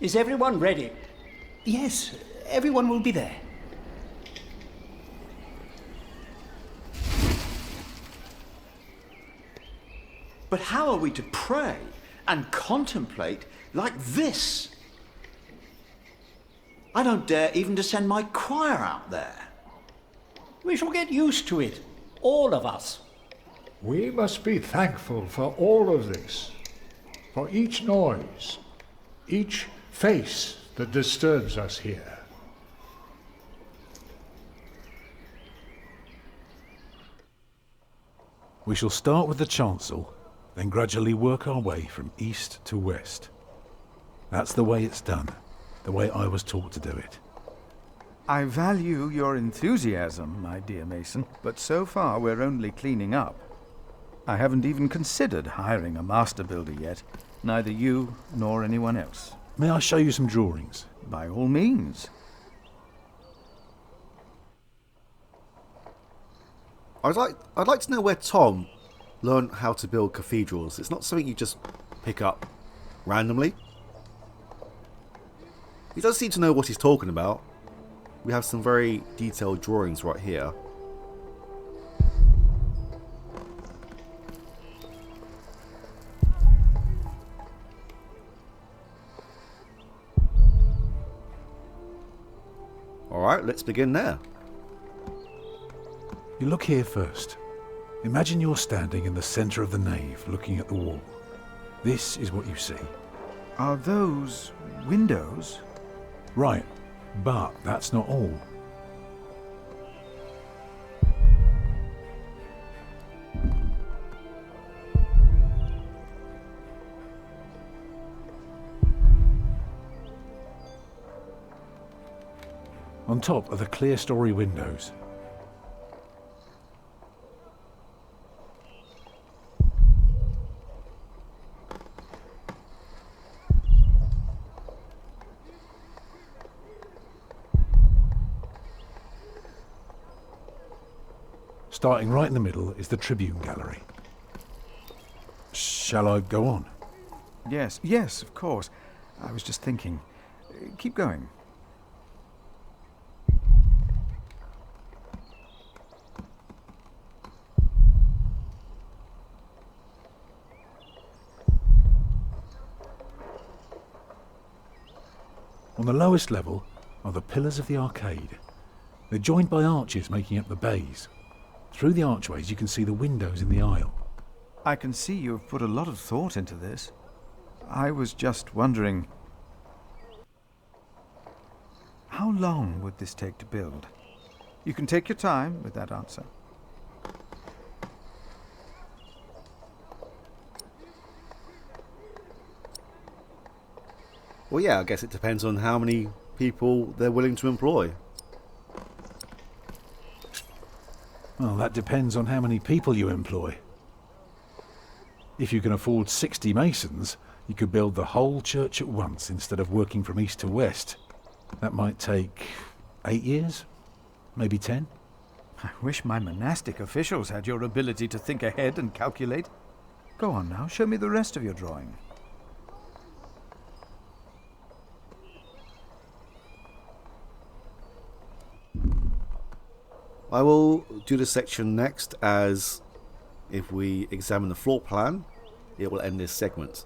Is everyone ready? Yes, everyone will be there. But how are we to pray and contemplate like this? I don't dare even to send my choir out there. We shall get used to it, all of us. We must be thankful for all of this, for each noise, each face that disturbs us here. We shall start with the chancel, then gradually work our way from east to west. That's the way it's done, the way I was taught to do it. I value your enthusiasm, my dear Mason, but so far we're only cleaning up. I haven't even considered hiring a master builder yet, neither you nor anyone else. May I show you some drawings? By all means. I'd like to know where Tom learned how to build cathedrals. It's not something you just pick up randomly. He does seem to know what he's talking about. We have some very detailed drawings right here. Alright, let's begin there. You look here first. Imagine you're standing in the centre of the nave looking at the wall. This is what you see. Are those windows? Right, but that's not all. On top are the clear-story windows. Starting right in the middle is the Tribune Gallery. Shall I go on? Yes, of course. I was just thinking. Keep going. On the lowest level are the pillars of the arcade. They're joined by arches making up the bays. Through the archways you can see the windows in the aisle. I can see you have put a lot of thought into this. I was just wondering, how long would this take to build? You can take your time with that answer. Well, yeah, I guess it depends on how many people they're willing to employ. Well, that depends on how many people you employ. If you can afford 60 masons, you could build the whole church at once instead of working from east to west. That might take 8 years, maybe 10. I wish my monastic officials had your ability to think ahead and calculate. Go on now, show me the rest of your drawing. I will do this section next, as if we examine the floor plan, it will end this segment.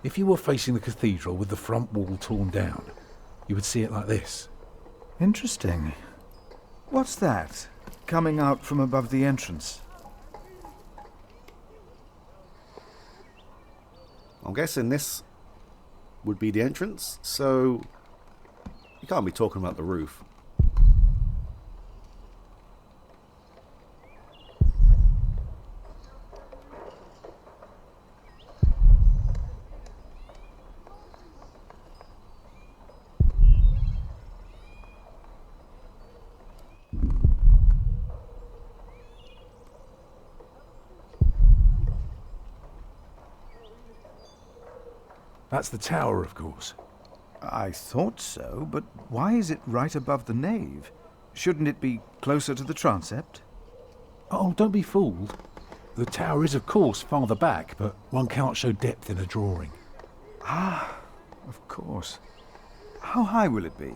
If you were facing the cathedral with the front wall torn down, you would see it like this. Interesting. What's that coming out from above the entrance? I'm guessing this would be the entrance, so you can't be talking about the roof. That's the tower, of course. I thought so, but why is it right above the nave? Shouldn't it be closer to the transept? Oh, don't be fooled. The tower is, of course, farther back, but one cannot show depth in a drawing. Ah, of course. How high will it be?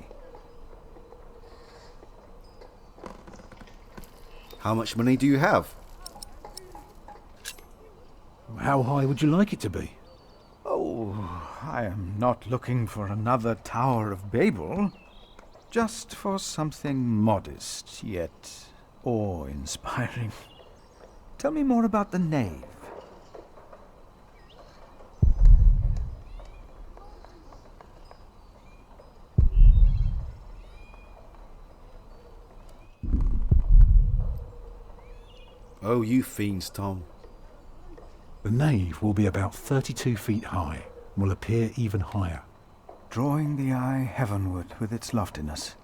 How much money do you have? How high would you like it to be? Oh, I am not looking for another Tower of Babel. Just for something modest, yet awe-inspiring. Tell me more about the nave. Oh, you fiends, Tom. The nave will be about 32 feet high and will appear even higher. Drawing the eye heavenward with its loftiness.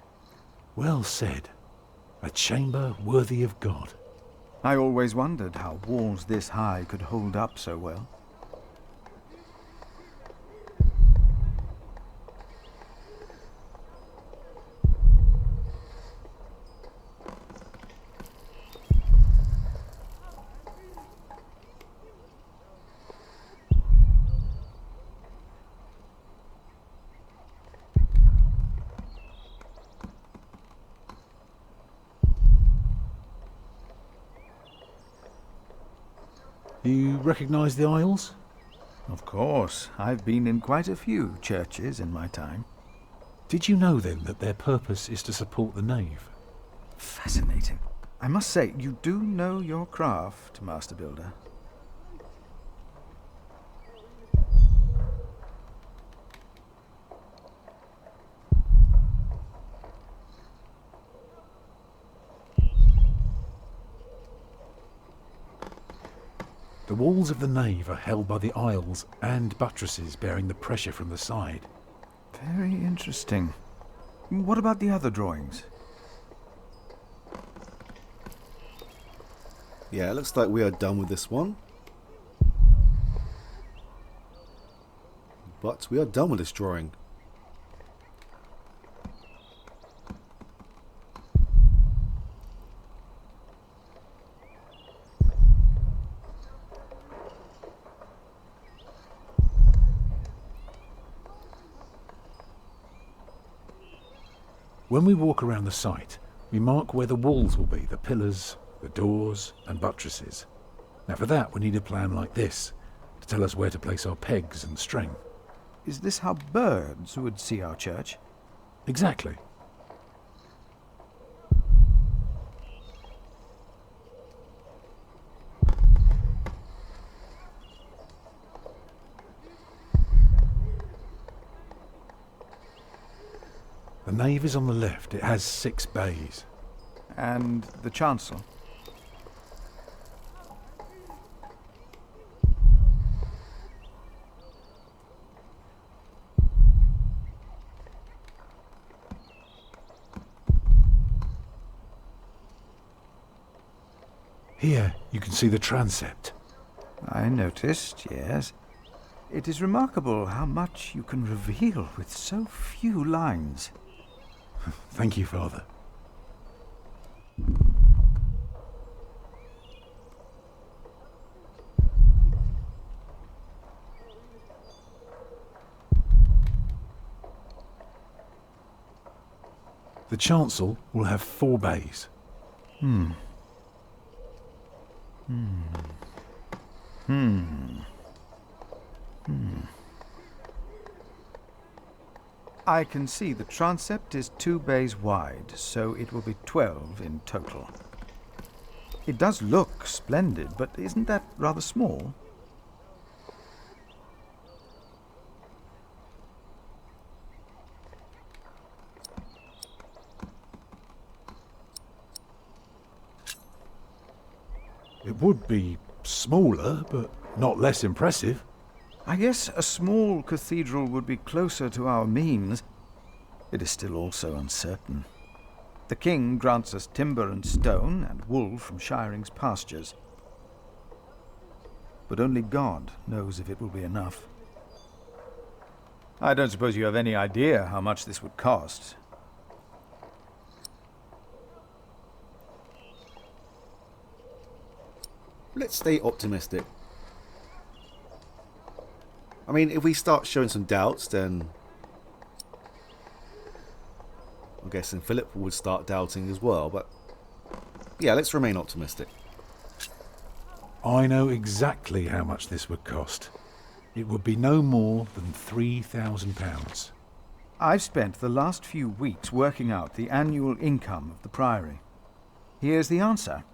Well said. A chamber worthy of God. I always wondered how walls this high could hold up so well. You recognise the aisles? Of course, I've been in quite a few churches in my time. Did you know then that their purpose is to support the nave? Fascinating. I must say, you do know your craft, Master Builder. The walls of the nave are held by the aisles and buttresses bearing the pressure from the side. Very interesting. What about the other drawings? Yeah, it looks like we are done with this one. But we are done with this drawing. When we walk around the site, we mark where the walls will be, the pillars, the doors and buttresses. Now for that we need a plan like this, to tell us where to place our pegs and string. Is this how birds would see our church? Exactly. The nave is on the left. It has 6 bays. And the chancel? Here you can see the transept. I noticed, yes. It is remarkable how much you can reveal with so few lines. Thank you, Father. The chancel will have 4 bays. I can see the transept is 2 bays wide, so it will be 12 in total. It does look splendid, but isn't that rather small? It would be smaller, but not less impressive. I guess a small cathedral would be closer to our means. It is still also uncertain. The king grants us timber and stone and wool from Shiring's pastures. But only God knows if it will be enough. I don't suppose you have any idea how much this would cost. Let's stay optimistic. I mean, if we start showing some doubts, then I'm guessing Philip would start doubting as well. But yeah, let's remain optimistic. I know exactly how much this would cost. It would be no more than £3,000. I've spent the last few weeks working out the annual income of the Priory. Here's the answer.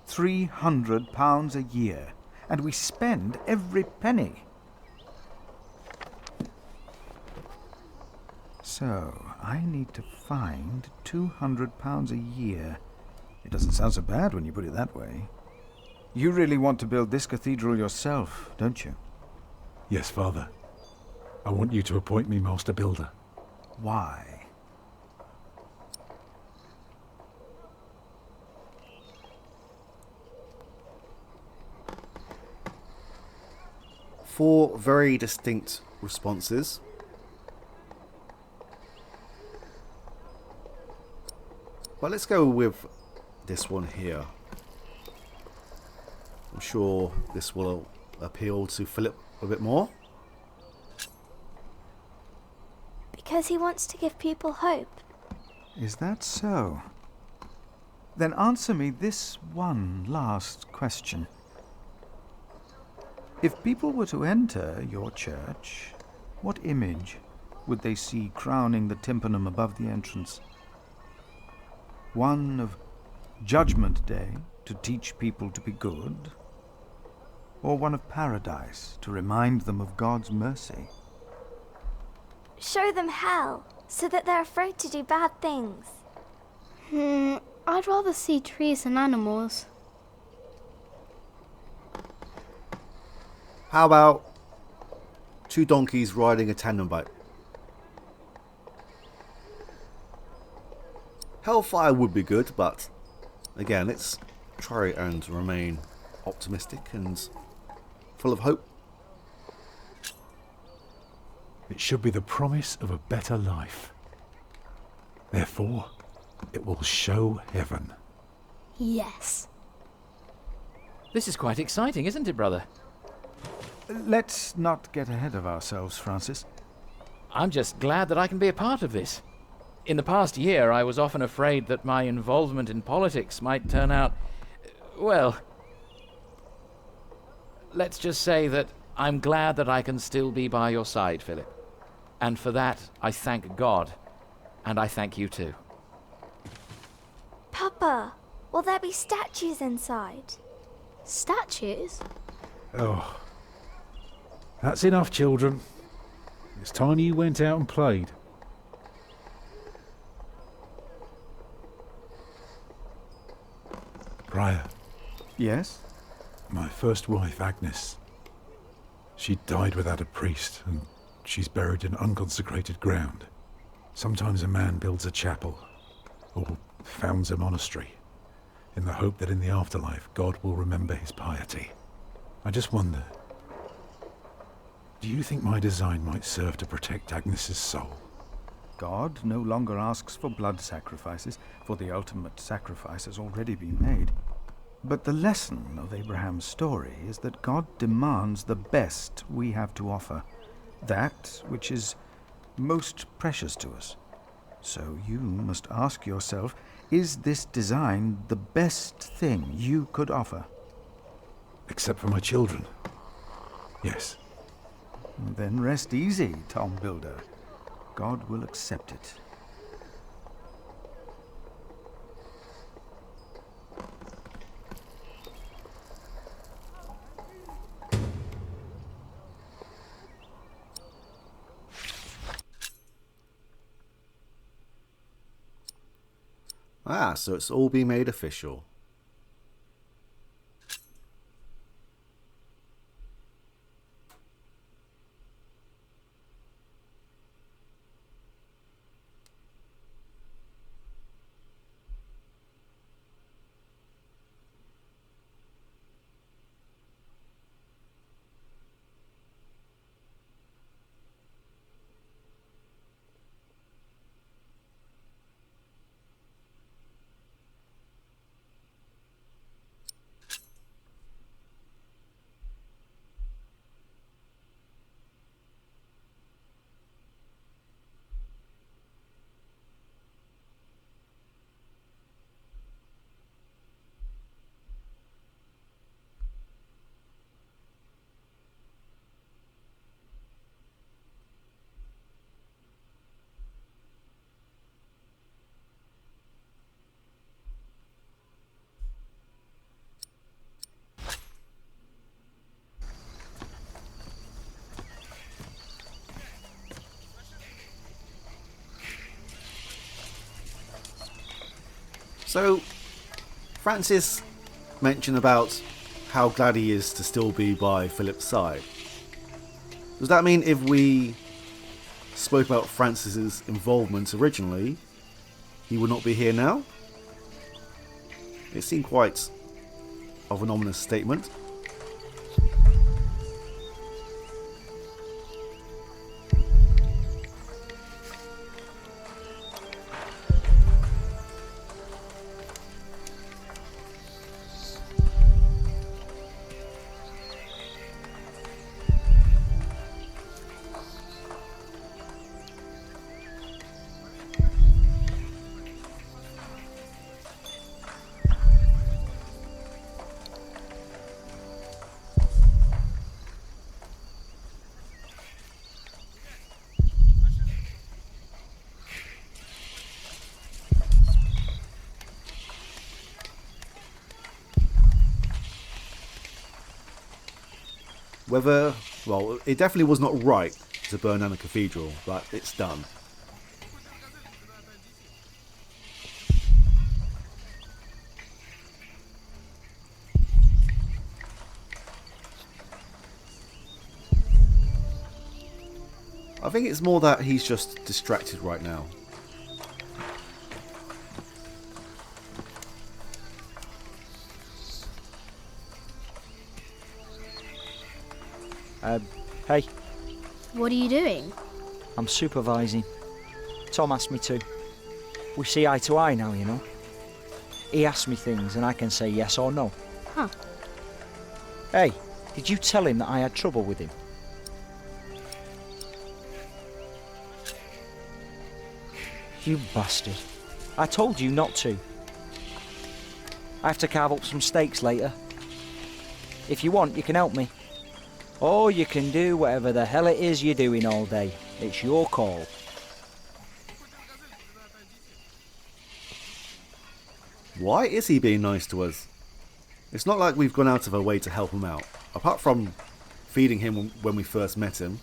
£300 a year. And we spend every penny. So, I need to find £200 a year. It doesn't sound so bad when you put it that way. You really want to build this cathedral yourself, don't you? Yes, Father. I want you to appoint me Master Builder. Why? Four very distinct responses. But let's go with this one here. I'm sure this will appeal to Philip a bit more. Because he wants to give people hope. Is that so? Then answer me this one last question. If people were to enter your church, what image would they see crowning the tympanum above the entrance? One of Judgment Day to teach people to be good? Or one of paradise to remind them of God's mercy? Show them hell, so that they're afraid to do bad things. I'd rather see trees and animals. How about two donkeys riding a tandem bike? Hellfire would be good, but again, let's try and remain optimistic and full of hope. It should be the promise of a better life. Therefore, it will show heaven. Yes. This is quite exciting, isn't it, brother? Let's not get ahead of ourselves, Francis. I'm just glad that I can be a part of this. In the past year, I was often afraid that my involvement in politics might turn out, well, let's just say that I'm glad that I can still be by your side, Philip. And for that, I thank God, and I thank you too. Papa, will there be statues inside? Statues? Oh, that's enough, children. It's time you went out and played. Prior, Yes? my first wife, Agnes. She died without a priest, and she's buried in unconsecrated ground. Sometimes a man builds a chapel, or founds a monastery, in the hope that in the afterlife God will remember his piety. I just wonder, do you think my design might serve to protect Agnes's soul? God no longer asks for blood sacrifices, for the ultimate sacrifice has already been made. But the lesson of Abraham's story is that God demands the best we have to offer, that which is most precious to us. So you must ask yourself, is this design the best thing you could offer? Except for my children. Yes. Then rest easy, Tom Builder. God will accept it. Ah, so it's all been made official. So, Francis mentioned about how glad he is to still be by Philip's side. Does that mean if we spoke about Francis's involvement originally, he would not be here now? It seemed quite of an ominous statement. Well, it definitely was not right to burn down the cathedral, but it's done. I think it's more that he's just distracted right now. Hey, What are you doing? I'm supervising. Tom asked me to. We see eye to eye now, you know. He asks me things and I can say yes or no. Huh. Hey, did you tell him that I had trouble with him? You bastard. I told you not to. I have to carve up some steaks later. If you want, you can help me. Or you can do whatever the hell it is you're doing all day. It's your call. Why is he being nice to us? It's not like we've gone out of our way to help him out. Apart from feeding him when we first met him.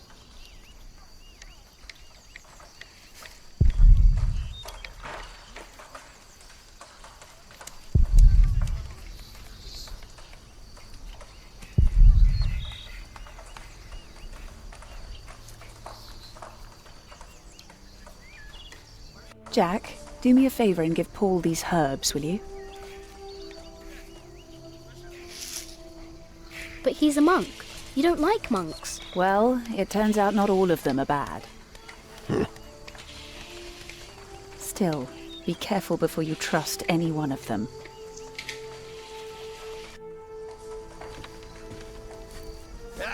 Jack, do me a favour and give Paul these herbs, will you? But he's a monk. You don't like monks. Well, it turns out not all of them are bad. Still, be careful before you trust any one of them.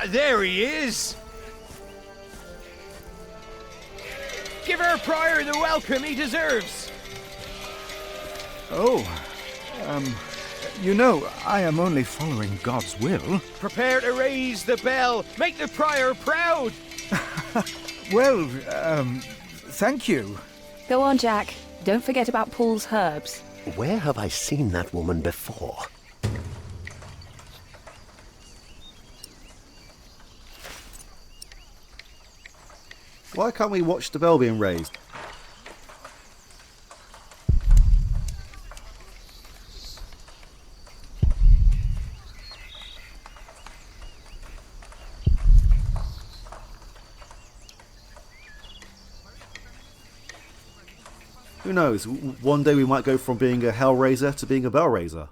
There he is! Give our prior the welcome he deserves! Oh, you know, I am only following God's will. Prepare to raise the bell! Make the prior proud! Well, thank you. Go on, Jack. Don't forget about Paul's herbs. Where have I seen that woman before? Why can't we watch the bell being raised? Who knows? One day we might go from being a hellraiser to being a bell raiser.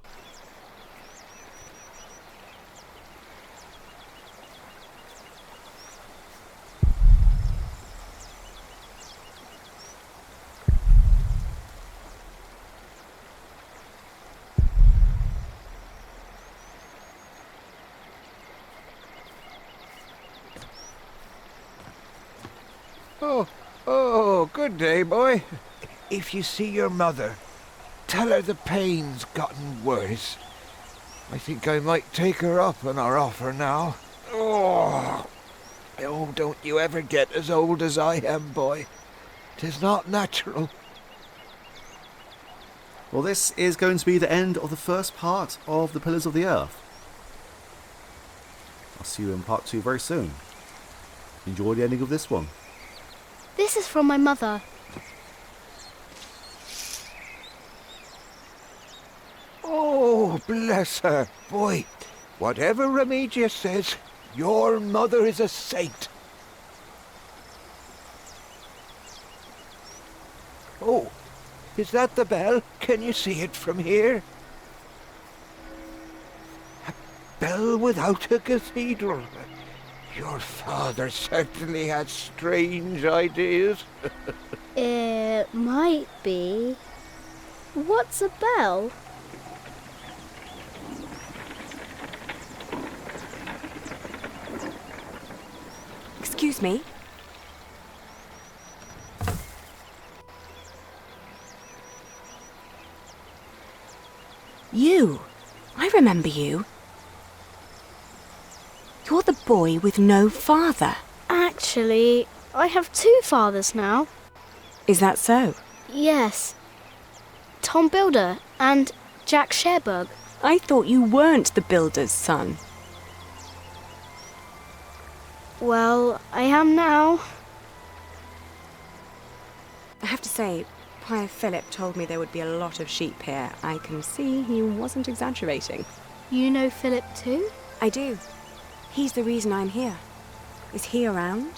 Oh, good day, boy. If you see your mother, tell her the pain's gotten worse. I think I might take her up on our offer now. Oh, don't you ever get as old as I am, boy. 'Tis not natural. Well, this is going to be the end of the first part of the Pillars of the Earth. I'll see you in part 2 very soon. Enjoy the ending of this one. This is from my mother. bless her. Boy, whatever Remigius says, your mother is a saint. Oh, is that the bell? Can you see it from here? A bell without a cathedral. Your father certainly had strange ideas. It might be. What's a bell? Excuse me? You! I remember you. You're the boy with no father. Actually, I have 2 fathers now. Is that so? Yes. Tom Builder and Jack Sharebug. I thought you weren't the builder's son. Well, I am now. I have to say, Prior Philip told me there would be a lot of sheep here. I can see he wasn't exaggerating. You know Philip too? I do. He's the reason I'm here. Is he around?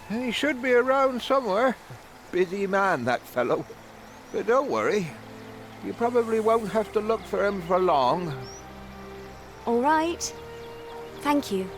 He should be around somewhere. Busy man, that fellow. But don't worry. You probably won't have to look for him for long. All right. Thank you.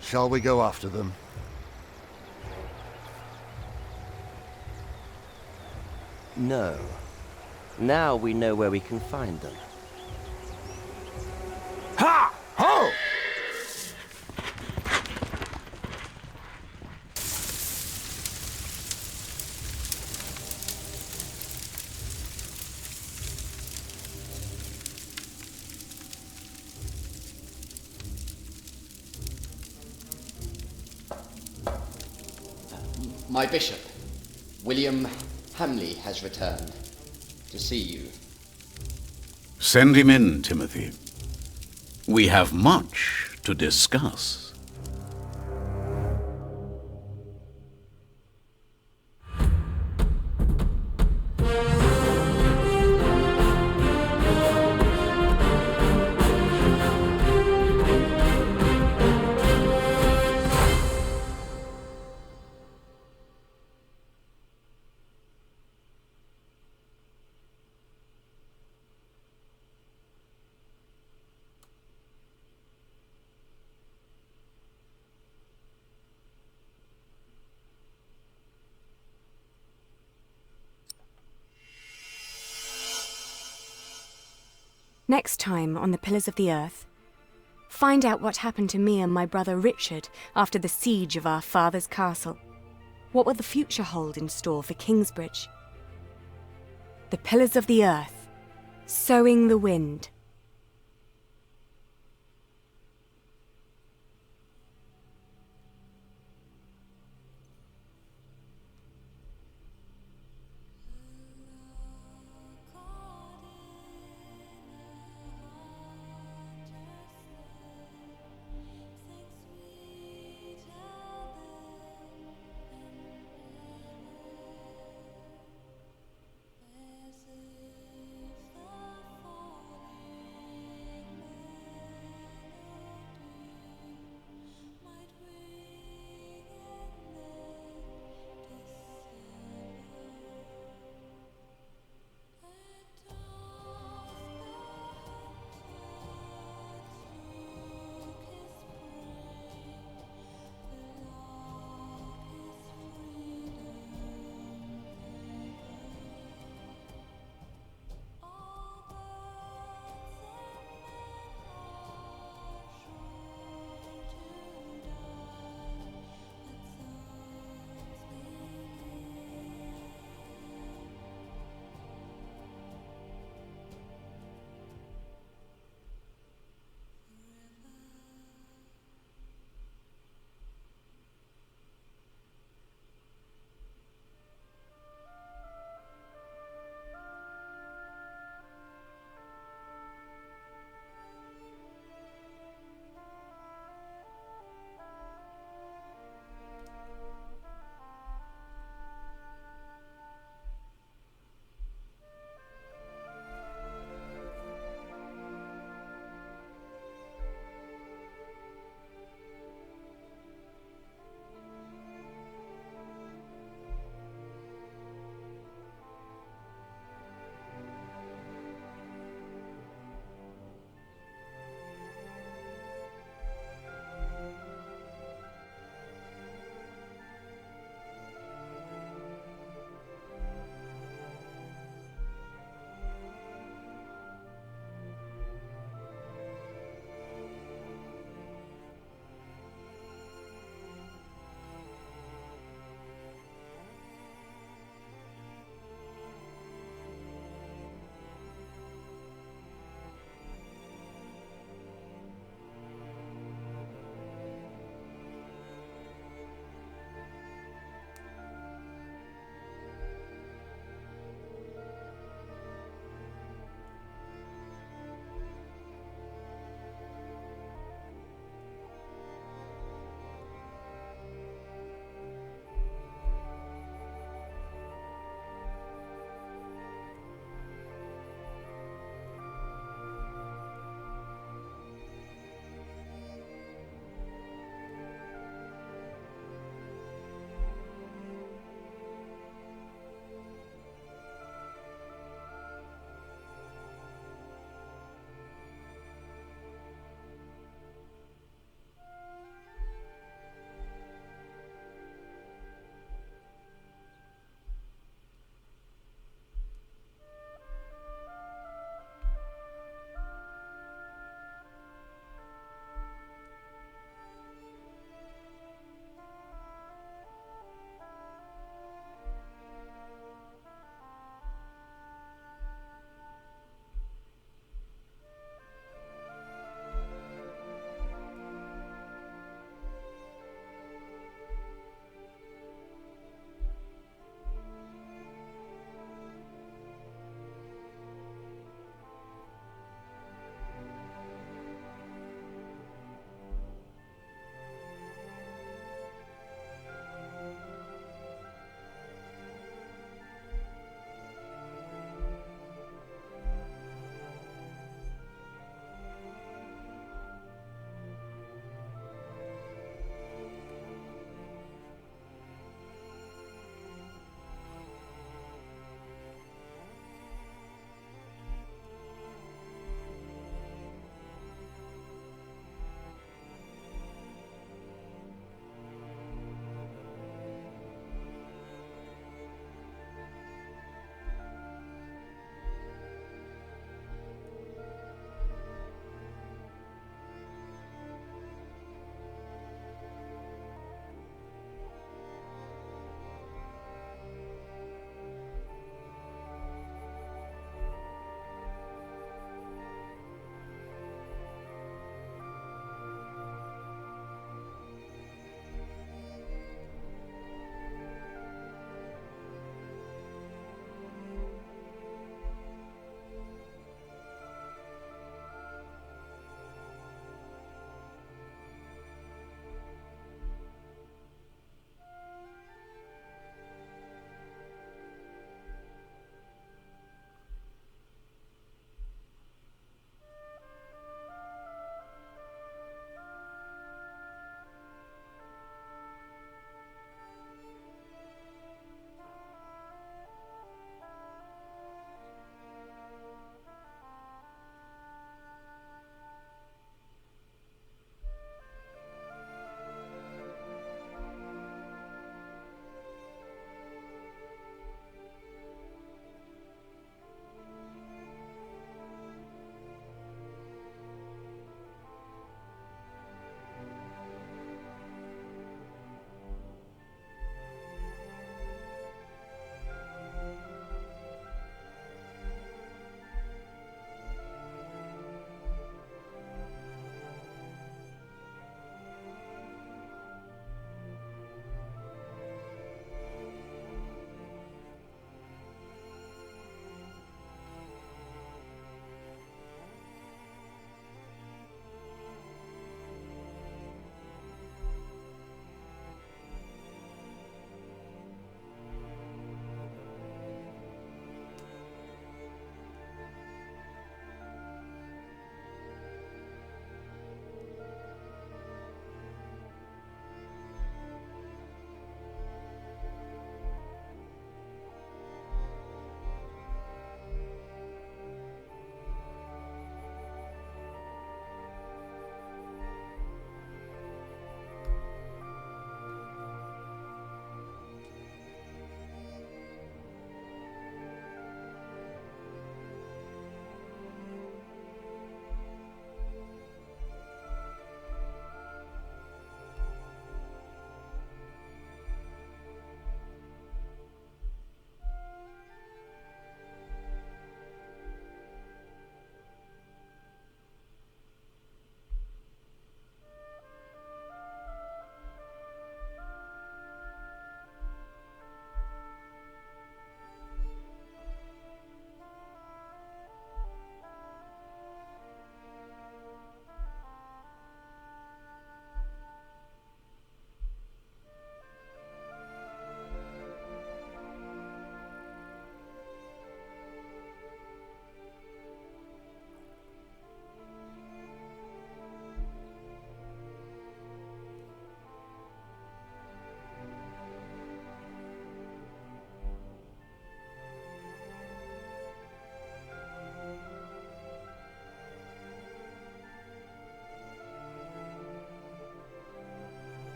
Shall we go after them? No. Now we know where we can find them. Ha! Ho! My bishop, William Hamley, has returned to see you. Send him in, Timothy. We have much to discuss. Next time on the Pillars of the Earth, find out what happened to me and my brother Richard after the siege of our father's castle. What will the future hold in store for Kingsbridge? The Pillars of the Earth, Sowing the Wind.